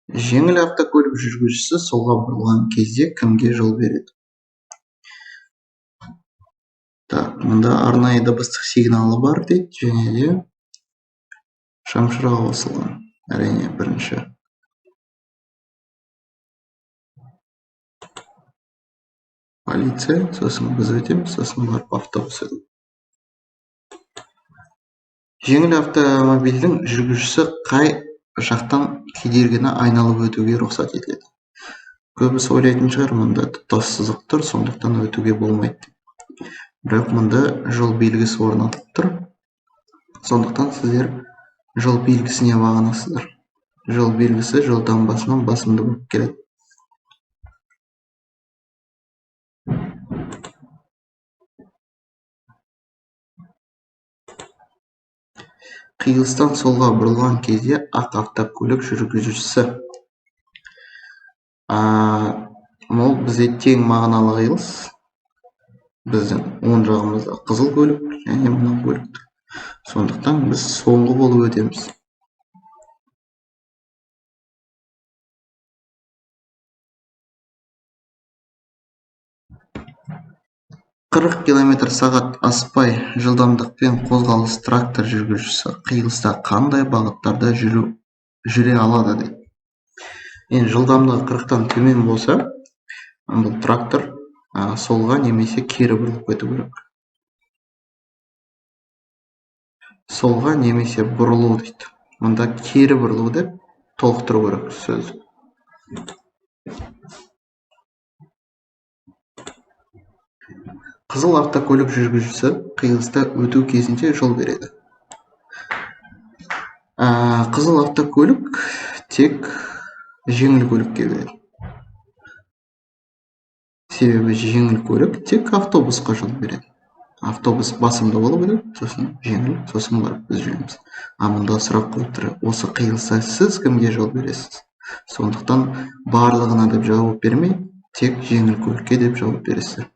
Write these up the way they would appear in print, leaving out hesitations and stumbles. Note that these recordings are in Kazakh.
Жеңіл автокөлік жүргізушісі солға бұрылған кезде кімге жол береді? Так, мұнда арнайы дыбыстық сигналы бар дейді, және де шамшырақ қосылған. Әрине, бірінші. Полиция, сосын біз өтеміз, сосын барып автобус өтеді. Жеңіл автомобильдің жүргізушісі қай жақтан кедергіні айналып өтуге рұқсат етіледі? Көбісі ойлайтын шығар, мұнда тұтас сызық тұр, сондықтан өтуге болмайды. Бірақ мұнда жол белгісі орнатылып тұр. Сондықтан сіздер жол белгісіне бағынасыздар. Жол белгісі жол таңбасынан басымды болып келеді. Қиылыстан солға бұрылған кезде ақ автокөлік жүргізушісі. Ол бізде тең мағыналы қиылыс. Біздің оң жағымызда қызыл көлік және мына көлік. Сондықтан біз соңғы болып өтеміз. км/сағат аспай жылдамдықпен қозғалыс трактор жүргізушісі қиылыста қандай бағыттарда жүре алады дейді. Енді жылдамдығы 40-тан төмен болса, бұл трактор солға немесе кері бұрылып кету керек. Солға немесе бұрылу дейді. Мұнда кері бұрылу деп толықтыру керек сөз. Қызыл автокөлік жүргізушісі қиылыста өту кезінде жол береді. Қызыл автокөлік тек жеңіл көлікке береді. Себебі жеңіл көлік тек автобусқа жол береді. Автобус басымды болып өтеді, сосын жеңіл, сосын барып біз жүреміз. Мұнда сұрақ қойып тұр, осы қиылыста сіз кімге жол бересіз? Сондықтан барлығына деп жауап бермей, тек жеңіл көлікке деп жауап бересіздер.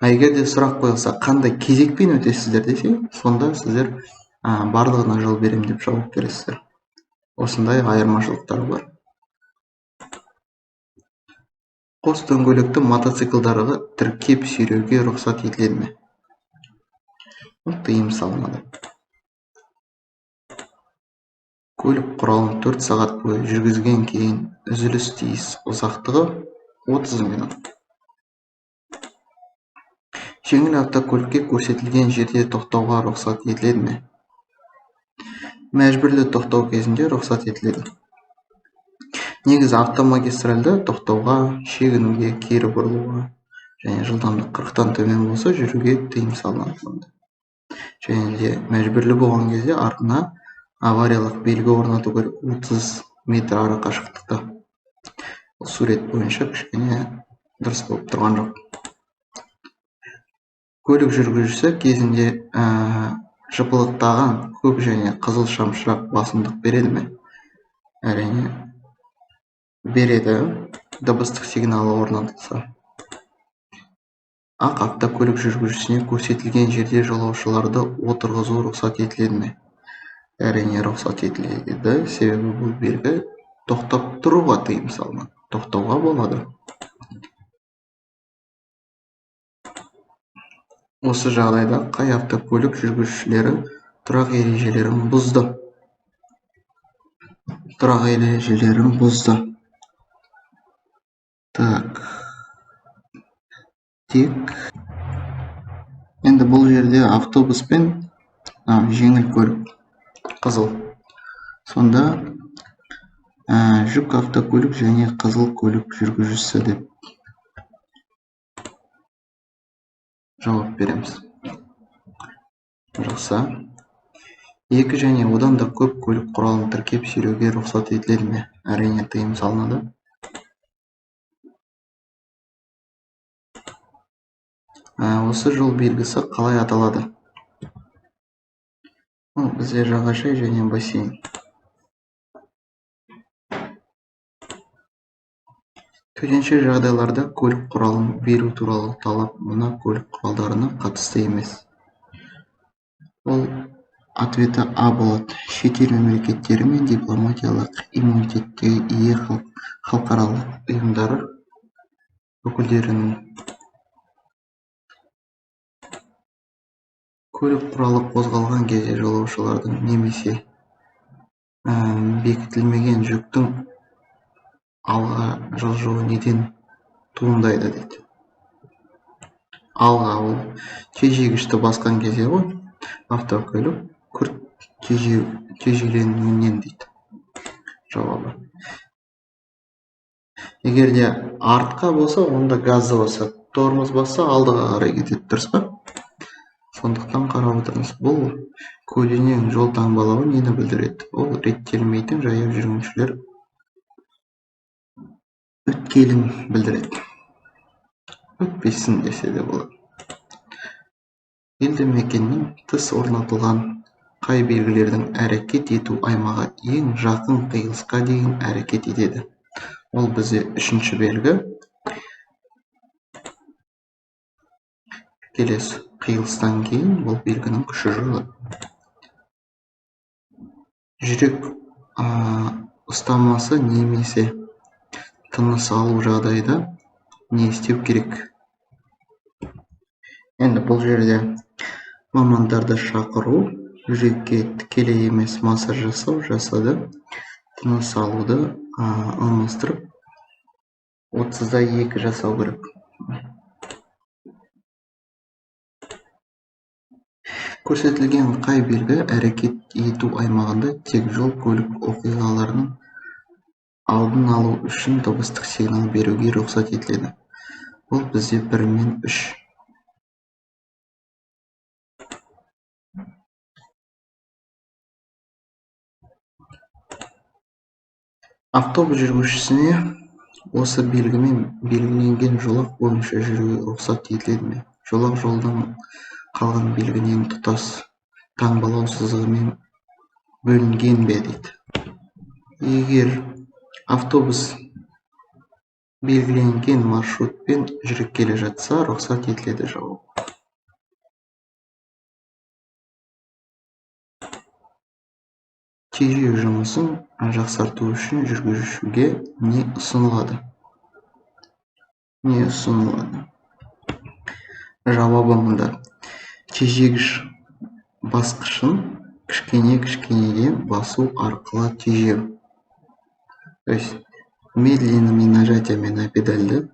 Егер де сұрақ қойылса, қандай кезекпен өтесіздер десе, сонда сіздер барлығына жол берем деп жауап бересіздер. Осындай айырмашылықтар бар. Қос дөңгелекті мотоциклдарға тіркеп сүйреуге рұқсат етіледі ме? Тыйым салынады. Көлік құралын 4 сағат бойы жүргізген кейін үзіліс тиіс, ұзақтығы 30 минут. Жеңіл автокөлікке көрсетілген жерде тоқтауға рұқсат етіледі ме? Мәжбүрлі тоқтау кезінде рұқсат етіледі. Негізі автомагистральда тоқтауға, шегінуге, кері бұрылуға және жылдамдық 40-тан төмен болса жүруге тыйым салынады. Және де мәжбүрлі болған кезде артына авариялық белгі орнату керек 30 метр ара қашықтықта. Сурет бойынша кішкене дұрыс болып тұрған жоқ. Көлік жүргізушісі кезінде жыпылықтаған көк және қызыл шамшырақ басымдық береді ме? Әрине береді, дыбыстық сигналы орнатылса. Ақ автокөлік жүргізушісіне көрсетілген жерде жолаушыларды отырғызу рұқсат етіледі ме? Әрине рұқсат етіледі, себебі бұл белгі тоқтап тұруға тыйым салынады. Тоқтауға болады. Осы жағдайда қай автокөлік жүргізушілері тұрақ ережелерін бұзды? Тұрақ ережелерін бұзды. Так. Тек. Енді бұл жерде автобус пен жеңіл көлік қызыл. Сонда жүк автокөлік және қызыл көлік жүргізушісі деп жауап береміз. Жақсы. Екі және одан да көп көлік құралын тіркеп сүйреуге рұқсат етіледі ме? Әрине тыйым салынады. Осы жол белгісі қалай аталады? Бізде жағажай және бассейн. Төтенше жағдайларда көлік құралын беру туралы талап мына көлік құралдарына қатысты емес. Ол ответі А болады. Шетел мемлекеттері мен дипломатиялық иммунитетке ие халықаралық ұйымдары өкілдерінің көлік құралы қозғалған кезде жолаушылардың немесе бекітілмеген жүктің алға жылжуы неден туындайды дейді. Алға ол тежегішті басқан кезде ғой, автокөлік күрт тежеленуінен дейді жауабы. Егер де артқа болса, онда газды болса, тормоз басса алдыға қарай кетеді, дұрыс па? Сондықтан қарап отырыңыз. Бұл көлденең жол таңбалауы нені білдіреді? Ол реттелмейтін жаяу жүргіншілер өткелін білдіреді. Өтпесін десе де болады. Елді мекеннен тыс орнатылған қай белгілердің әрекет ету аймағы ең жақын қиылысқа дейін әрекет етеді? Ол бізде үшінші белгі. Келесі қиылыстан кейін бұл белгінің күші жойылады. Жүрек ұстамасы немесе тыныс алу жағдайда не істеу керек? Енді бұл жерде мамандарды шақыру, жүрекке тікелей емес массаж жасады, тыныс алуды алмастырып 30-да 2 жасау керек. Көрсетілген қай белгі әрекет ету аймағында тек жол көлік оқиғаларының алдын алу үшін дыбыстық сигнал беруге рұқсат етіледі? Бұл бізде 1 мен 3. Автобус жүргізушісіне осы белгімен белгіленген жолақ бойынша жүруге рұқсат етіледі ме? Жолақ жолдың қалған белгінен тұтас таңбалау сызығымен бөлінген бе дейді. Егер автобус белгіленген маршрутпен жүріп келе жатса, рұқсат етіледі жауап. Тежеу жұмысын жақсарту үшін жүргізушіге не ұсынылады? Не ұсынылады? Жауабы мында. Тежегіш басқышын кішкенеден басу арқылы тежеу. То есть медленными нажатиями на педальды.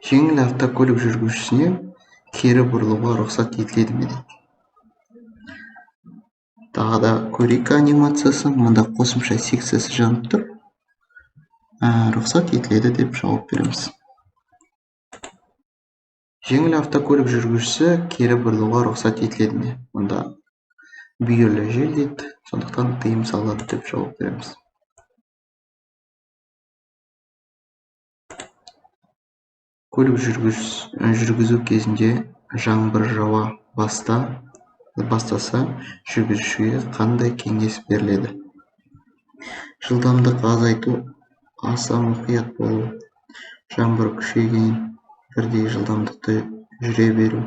Жеңіл автокөлік жүргізушісіне кері бұрылуға рұқсат етіледі ме? Тағы да көрейік анимациясын. Мұнда қосымша секциясы жанып тұр. Рұқсат етіледі деп жауап береміз. Жеңіл автокөлік жүргізушісі кері бұрылуға рұқсат етіледі ме? Мұнда бүйірлі жел дейді, сондықтан тыйым салады деп жауап береміз. Көлік жүргізу кезінде жаңбыр жауа бастаса, жүргізушіге қандай кеңес беріледі? Жылдамдық азайту, аса мұқият болу, жаңбыр күшейген бірдей жылдамдықты жүре беру,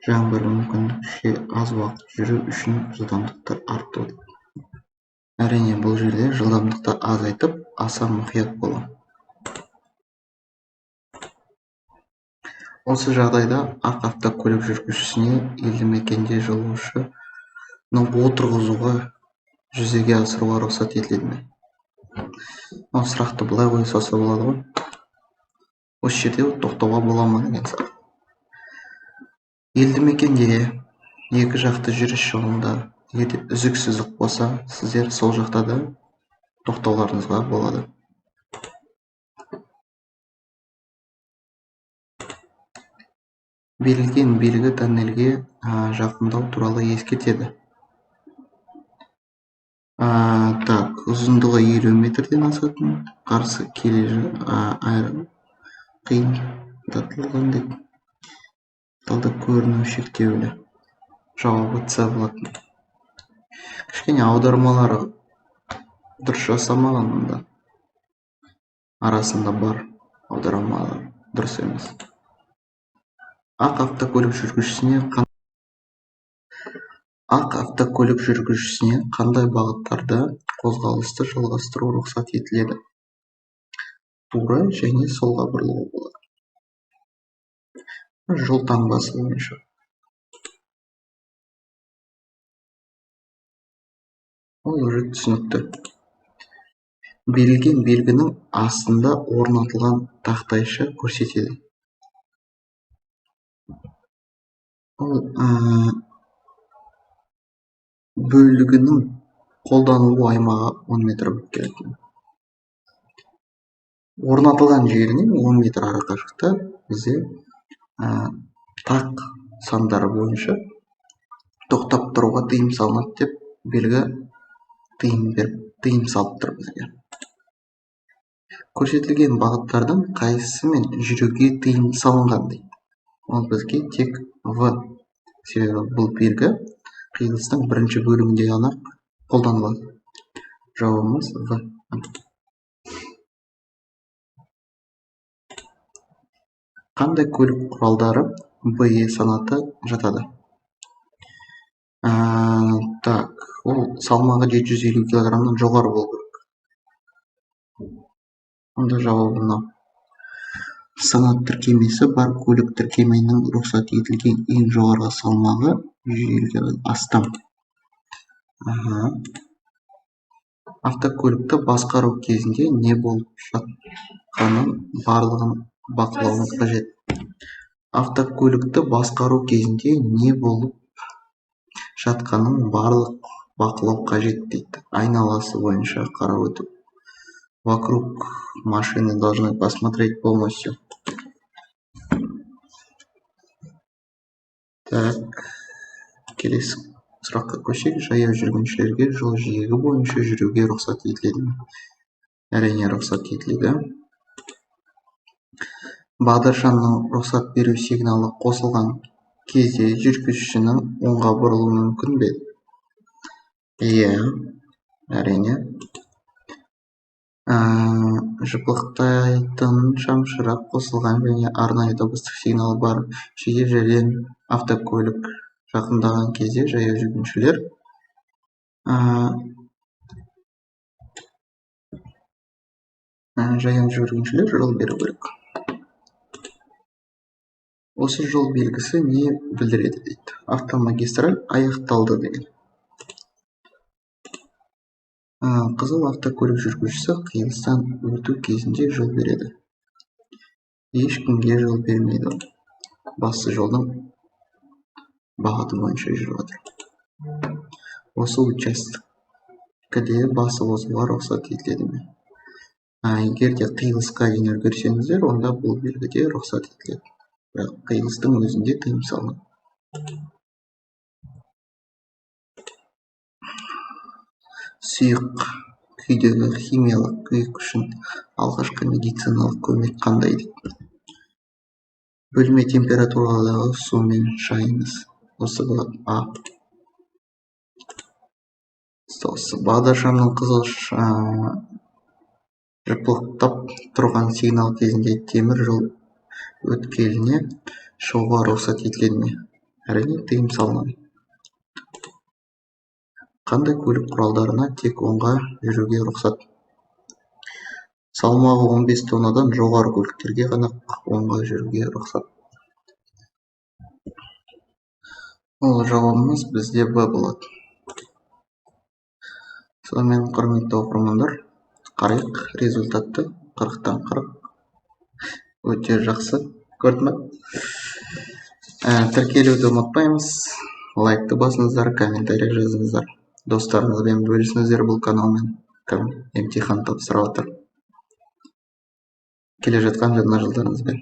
жаңбыр мүмкіндікше аз уақыт жүру үшін жылдамдықты арттыру. Әрине, бұл жерде жылдамдықты азайтып, аса мұқият болу. Осы жағдайда ақ автокөлік жүргізушісіне елді мекенде жолаушыны отырғызуға жүзеге асыруға рұқсат етіледі ме? Сұрақты былай қойса болады ғой. Осы жерде тоқтауға бола ма деген сұрақ. Елді мекенде екі жақты жүріс жолында егер үзік-сызық болса, сіздер сол жақта да тоқтауларыңызға болады. Берілген белгі тоннельге жақындау туралы ескертеді. Ұзындығы 50 метрден асатын, қарсы келе қиындатылған деп талды көріну шектеулі. Жауабы С болатын. Кішкене аудармалары дұрыс жасамаған мұнда. Арасында бар аудармалар дұрыс емес. ақ автокөлік жүргізушісіне қандай бағыттарда қозғалысты жалғастыру рұқсат етіледі? Тура және солға бұрылуға болады. Жол таңбасы бойынша. Ол уже түсінікті. Берілген белгінің астында орнатылған тақтайша көрсетеді. Ол бөлігінің қолданылу аймағы 10 метр болып келеді. Орнатылған жерінен 10 метр арақашықта бізде тақ сандары бойынша тоқтап тұруға тыйым салынады деп белгі тыйым салып тұр бізге. Көрсетілген бағыттардың қайсысымен жүруге тыйым салынған дейді. Ол бізге тек В, себебі бұл белгі қиылыстың бірінші бөлігінде ғана қолданылады. Жауабымыз В. Қандай көлік құралдары БЕ санаты жатады? Ол салмағы 750 кг-нан жоғары болу керек. Онда жауабы мынау. Санат тіркемесі бар көлік тіркеменің рұқсат етілген ең жоғарғы салмағы 150 кг астам. Автокөлікті басқару кезінде не болып жатқанын барлығын бақылауымыз қажет. Автокөлікті басқару кезінде не болып жатқанын барлық бақылау қажет дейді. Айналасы бойынша қарап өтіп. Вокруг машины должны посмотреть полностью. Так, келесі сұраққа көшейік. Жаяу жүргіншілерге жол жиегі бойынша жүруге рұқсат етіледі ме? Әрине рұқсат етіледі. Бағдаршамның рұқсат беру сигналы қосылған кезде жүргізушінің оңға бұрылуы мүмкін бе? Иә, әрине. Жыпылықтайтын шамшырақ қосылған және арнайы дыбыстық сигнал бар жедел жәрдем автокөлік жақындаған кезде жаяу жүргіншілер жол беру керек. Осы жол белгісі не білдіреді дейді. Автомагистраль аяқталды деген. Қызыл автокөлік жүргізушісі қиылыстан өту кезінде жол береді. Ешкімге жол бермейді. Басты жолдың бағыты бойынша жүріп жатыр. Осы участоктеде басып озуға рұқсат етіледі ме? Егер де қиылысқа дейін үлгерсеңіздер, онда бұл белгіде рұқсат етіледі. Бірақ қиылыстың өзінде тыйым салынады. Сұйық күйдегі химиялық күйік үшін алғашқы медициналық көмек қандай дейді? Бөлме температурадағы сумен шайыңыз. Осы болады А. Бағдаршамның қызыл жыпылықтап тұрған сигнал кезінде темір жол өткеліне шығуға рұқсат етіледі ме? Әрине тыйым салынады. Қандай көлік құралдарына тек оңға жүруге рұқсат? Салмағы 15 тоннадан жоғары көліктерге ғана оңға жүруге рұқсат. Ол жауабымыз бізде Б болады. Сонымен құрметті оқырмандар, қарайық результатты. 40-тан 40. Өте жақсы. Көрді ме? Тіркелуді ұмытпаймыз. Лайкты басыңыздар, комментарий жазыңыздар. Достарыңызбен бөлісіңіздер бұл каналмен. Кім емтихан тапсырып жатыр. Келе жатқан жаңа жылдарыңызбен.